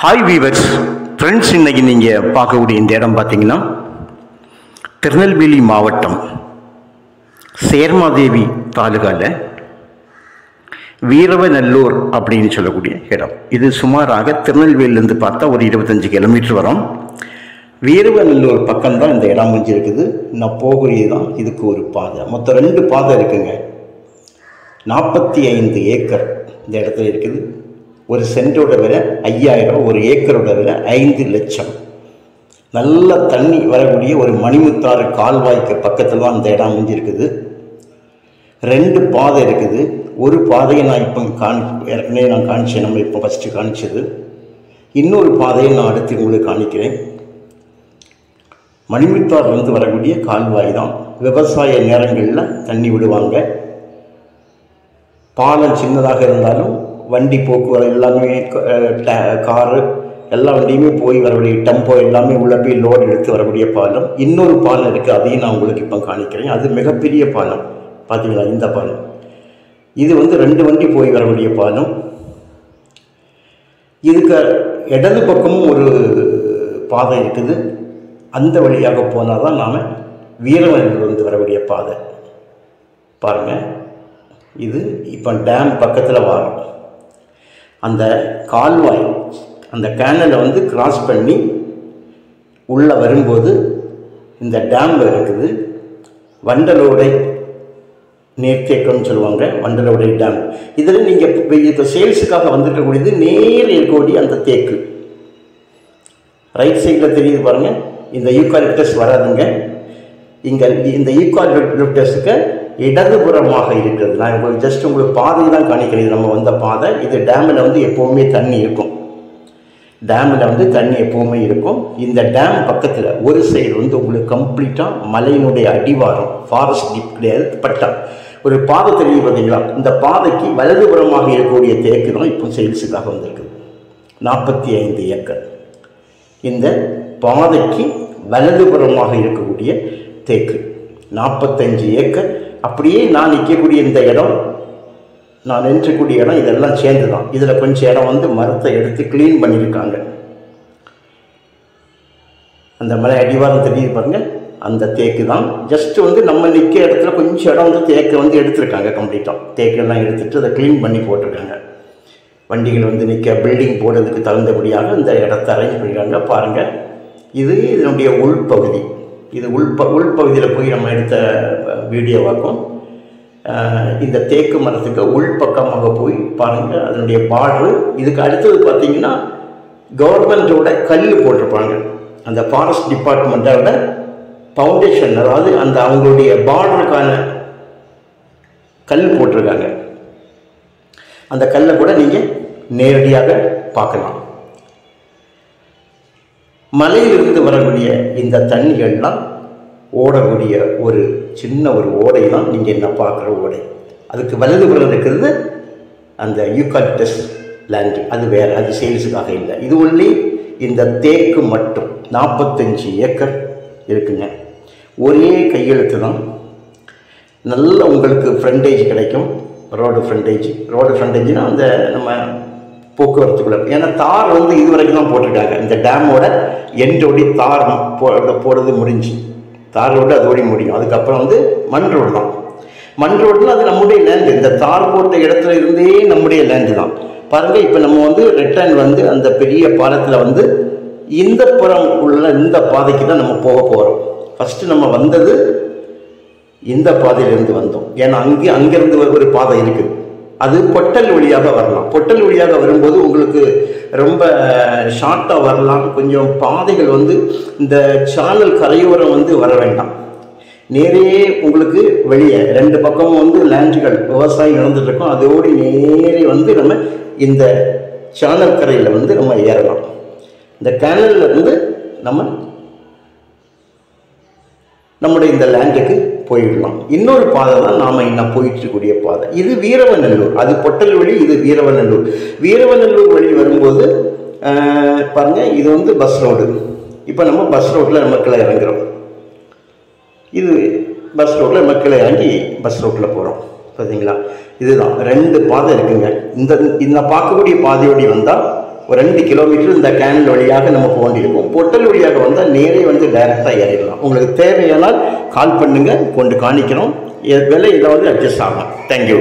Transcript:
Hi viewers friends, இன்றைக்கி நீங்கள் பார்க்கக்கூடிய இந்த இடம் பார்த்தீங்கன்னா திருநெல்வேலி மாவட்டம் சேர்மாதேவி தாலுகாவில் வீரவநல்லூர் அப்படின்னு சொல்லக்கூடிய இடம். இது சுமாராக திருநெல்வேலியிலேருந்து பார்த்தா ஒரு 25 கிலோமீட்டர் வரும். வீரவநல்லூர் பக்கம்தான் இந்த இடம் முடிஞ்சிருக்குது. நான் போகக்கூடியது தான் இதுக்கு ஒரு பாதை. மொத்தம் 2 பாதை இருக்குங்க. 45 ஏக்கர் இந்த இடத்துல இருக்குது. ஒரு சென்டோட விலை 5000, ஒரு ஏக்கரோட விலை 5 லட்சம். நல்ல தண்ணி வரக்கூடிய ஒரு மணிமுத்தாறு கால்வாய்க்கு பக்கத்தில் தான் இந்த இடம் அமைஞ்சிருக்குது. 2 பாதை இருக்குது. ஒரு பாதையை நான் இப்போ ஏற்கனவே நான் காணிச்சேன், நம்ம இப்போ ஃபஸ்ட்டு காணிச்சது. இன்னொரு பாதையை நான் அடுத்து உங்களுக்கு காணிக்கிறேன். மணிமுத்தாறுலேருந்து வரக்கூடிய கால்வாய் தான். விவசாய நேரங்களில் தண்ணி விடுவாங்க. பாலம் சின்னதாக இருந்தாலும் வண்டி போக்குவரத்து எல்லாமே, காரு எல்லா வண்டியுமே போய் வரக்கூடிய டெம்போ எல்லாமே உள்ள போய் லோடு எடுத்து வரக்கூடிய பாலம். இன்னொரு பாலம் இருக்குது, அதையும் நான் உங்களுக்கு இப்போ காணிக்கிறேன். அது மிகப்பெரிய பாலம். பார்த்தீங்களா, இந்த பாலம் இது வந்து 2 வண்டி போய் வரக்கூடிய பாலம். இதுக்கு இடது பக்கமும் ஒரு பாதை இருக்குது. அந்த வழியாக போனால் தான் நாம் வீரவநல்லூர் வந்து வரக்கூடிய பாதை. பாருங்கள், இது இப்போ டேம் பக்கத்தில் வரும். அந்த கால்வாய், அந்த கேனலை வந்து கிராஸ் பண்ணி உள்ளே வரும்போது இந்த டேம் இருக்குது. வண்டலோடை நீர்த்தேக்கம்னு சொல்லுவாங்க, வண்டலோடை டேம். இதில் நீங்கள் இப்போ சேல்ஸுக்காக வந்துருக்கக்கூடியது நேர் இருக்கக்கூடிய அந்த தேக்கு. ரைட் சைடில் தெரியுது பாருங்கள். இந்த யூகாலிப்டஸ் வராதுங்க. இங்கே இந்த யூகாலிப்டஸுக்கு இடதுபுறமாக இருக்கிறது. நான் உங்களுக்கு பாதை தான் காணிக்கிறேன். இது நம்ம வந்த பாதை. இது டேமில் வந்து எப்போவுமே தண்ணி இருக்கும். டேமில் வந்து தண்ணி எப்போவுமே இருக்கும். இந்த டேம் பக்கத்தில் ஒரு சைடு வந்து உங்களுக்கு கம்ப்ளீட்டாக மலையினுடைய அடிவாரம், ஃபாரஸ்ட் டிப் கிடையாது, பட்டா ஒரு பாதை தெரியும் பார்த்தீங்களா. இந்த பாதைக்கு வலதுபுறமாக இருக்கக்கூடிய தேக்கு தான் இப்போ சேல்ஸுக்காக வந்திருக்குது. 45 ஏக்கர். இந்த பாதைக்கு வலதுபுறமாக இருக்கக்கூடிய தேக்கு 45 ஏக்கர். அப்படியே நான் நிற்கக்கூடிய இந்த இடம், நான் நின்றக்கூடிய இடம், இதெல்லாம் சேர்ந்து தான். இதில் கொஞ்சம் இடம் வந்து மரத்தை எடுத்து க்ளீன் பண்ணியிருக்காங்க. அந்த மலை அடிவாரம் தெரியுது பாருங்கள், அந்த தேக்கு தான். ஜஸ்ட்டு வந்து நம்ம நிற்க இடத்துல கொஞ்சம் இடம் வந்து தேக்கை வந்து எடுத்துருக்காங்க. கம்ப்ளீட்டாக தேக்கெல்லாம் எடுத்துகிட்டு அதை க்ளீன் பண்ணி போட்டிருக்காங்க. வண்டிகள் வந்து நிற்க பில்டிங் போடுறதுக்கு தகுந்தபடியாக இந்த இடத்த அரேஞ்ச் பண்ணியிருக்காங்க. பாருங்கள், இது இதனுடைய உள்பகுதி. இது உள்பகுதியில் போய் நம்ம எடுத்த வீடியோவாக்கும். இந்த தேக்கு மரத்துக்கு உள்பக்கமாக போய் பாருங்கள் அதனுடைய பார்டரு. இதுக்கு அடுத்தது பார்த்திங்கன்னா கவர்மெண்ட்டோட கல் போட்டிருப்பாங்க. அந்த ஃபாரஸ்ட் டிபார்ட்மெண்ட்டோட ஃபவுண்டேஷன், அதாவது அந்த அவங்களுடைய பார்டருக்கான கல் போட்டிருக்காங்க. அந்த கல்லை கூட நீங்கள் நேரடியாக பார்க்கலாம். மலையிலிருந்து வரக்கூடிய இந்த தண்ணிகள்லாம் ஓடக்கூடிய ஒரு சின்ன ஒரு ஓடை தான் நீங்கள் என்ன பார்க்குற ஓடை. அதுக்கு வலதுபுறம் இருக்கிறது அந்த யூகாலிப்டஸ் லேண்டு. அது வேறு, அது சேல்ஸுக்காக இல்லை. இது ஒன்லி இந்த தேக்கு மட்டும் 45 ஏக்கர் இருக்குங்க. ஒரே கையெழுத்து தான். நல்ல உங்களுக்கு ஃப்ரண்டேஜ் கிடைக்கும். ரோடு ஃப்ரண்டேஜ்னால் அந்த நம்ம போக்குவரத்துக்குள்ள. ஏன்னா தார் வந்து இது வரைக்கும் தான் போட்டிருக்காங்க. இந்த டேமோட எண்டோடி தார் போடுறது முடிஞ்சு, தார் ரோடு அதோடி முடியும். அதுக்கப்புறம் வந்து மண் ரோடு தான். மண் ரோடுனா அது நம்முடைய லேண்டு. இந்த தார் போட்ட இடத்துல இருந்தே நம்முடைய லேண்டு தான். பாருங்கள், இப்போ நம்ம வந்து ரிட்டர்ன் வந்து அந்த பெரிய பாலத்தில் வந்து இந்த புறம் உள்ள இந்த பாதைக்கு தான் நம்ம போக போகிறோம். ஃபஸ்ட்டு நம்ம வந்தது இந்த பாதையிலேருந்து வந்தோம். ஏன்னா அங்கேருந்து ஒரு பாதை இருக்குது. அது பொட்டல் வழியாக வரலாம். பொட்டல் வழியாக வரும்போது உங்களுக்கு ரொம்ப ஷார்ட்டாக வரலாம். கொஞ்சம் பாதைகள் வந்து இந்த சானல் கரையோரம் வந்து வர வேண்டாம். நேரே உங்களுக்கு வெளியே 2 பக்கமும் வந்து லேண்டுகள் விவசாயம் நடந்துகிட்ருக்கோம். அதோடு நேரே வந்து நம்ம இந்த சானல் கரையில் வந்து நம்ம ஏறலாம். இந்த கேனலில் இருந்து நம்முடைய இந்த லேண்டுக்கு போயிடலாம். இன்னொரு பாதை தான் நாம் இன்னும் போயிட்டுருக்கூடிய பாதை. இது வீரவநல்லூர். அது பொட்டல் வழி, இது வீரவநல்லூர். வீரவநல்லூர் வழி வரும்போது பாருங்கள், இது வந்து பஸ் ரோடு. இப்போ நம்ம பஸ் ரோட்டில் நம்ம கீழே இறங்குறோம். இது பஸ் ரோட்டில் நம்ம கீழே இறங்கி பஸ் ரோட்டில் போகிறோம். பார்த்தீங்களா, இதுதான் 2 பாதை இருக்குங்க. இந்த பார்க்கக்கூடிய பாதையோடி வந்தால் ஒரு 2 கிலோமீட்டர் இந்த கேனல் வழியாக நம்ம போக வேண்டியிருக்கும். பொட்டல் வழியாக வந்தால் நேரே வந்து டைரெக்டாக ஏறிடலாம். உங்களுக்கு தேவையானால் கால் பண்ணுங்கள், கொண்டு காணிக்கிறோம். விலை ஏதாவது அட்ஜஸ்ட் ஆகும். தேங்க்யூ.